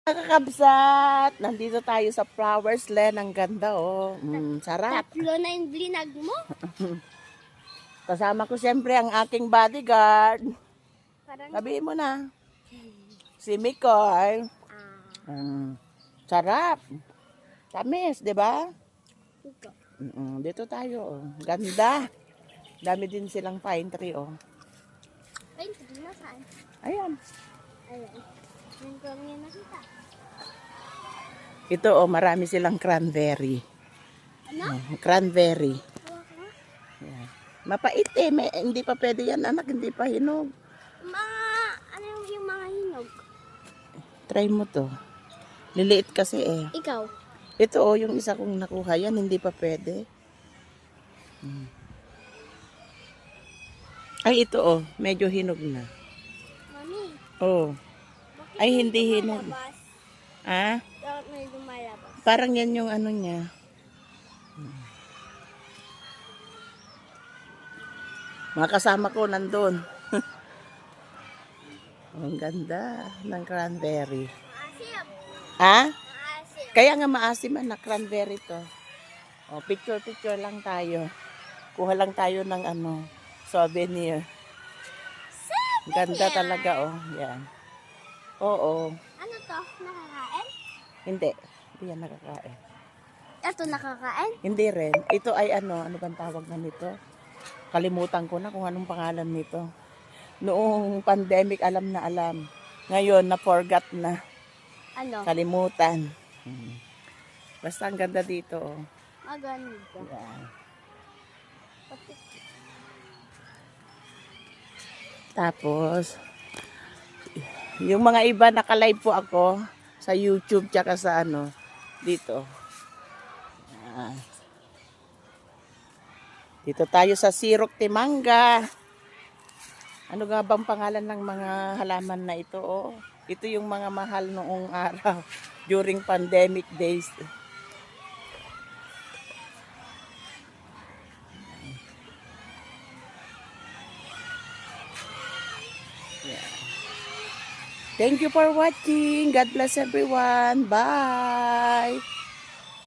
Kakabsat, nandito tayo sa Flowers Land. Ang ganda oh. Sarap. Tatlo na yung blinag mo. Kasama ko siyempre ang aking bodyguard. Parang, Sabihin mo na. Si Mikoy. Sarap. Tamis, di ba? ito. Dito tayo oh. Ganda. Dami din silang pine tree oh. Ay, hindi na saan. Ayan. Ayan. Yung kami yung nakita. Ito oh, marami silang cranberry. Ano? Cranberry. Hawak nga. Ayan. Mapait eh. Hindi pa pwede yan anak, hindi pa hinog. Ano yung mga hinog? Try mo to. Liliit kasi eh. Ikaw? Ito oh, yung isa kong nakuha yan, hindi pa pwede. Ay, ito oh, medyo hinog na. Mami, Oh. bakit Ay, may hindi hinog. lumalabas? Ah? Bakit may lumalabas? Parang yan yung ano niya. Mga kasama ko nandun. Ang ganda ng cranberry. Maasim. Ha? Maasim. Kaya nga maasim na cranberry to. Oh, picture lang tayo. Kuha lang tayo ng ano, souvenir. Ganda talaga oh. Yan. Oo. Ano to? Nakakain? Hindi. Hindi yan nakakain. Ito nakakain? Hindi rin. Ito ay ano bang tawag na nito? Kalimutan ko na kung anong pangalan nito. Noong pandemic, alam na alam. Ngayon, na-forgot na. Ano? Kalimutan. Basta ang ganda dito. Oh. Maganda. Yan. Tapos, yung mga iba naka-live po ako sa YouTube tsaka sa ano, dito. Yan. Dito tayo sa Sirok Timanga. Ano nga bang pangalan ng mga halaman na ito? Oh, ito yung mga mahal noong araw during pandemic days. Yeah. Thank you for watching. God bless everyone. Bye.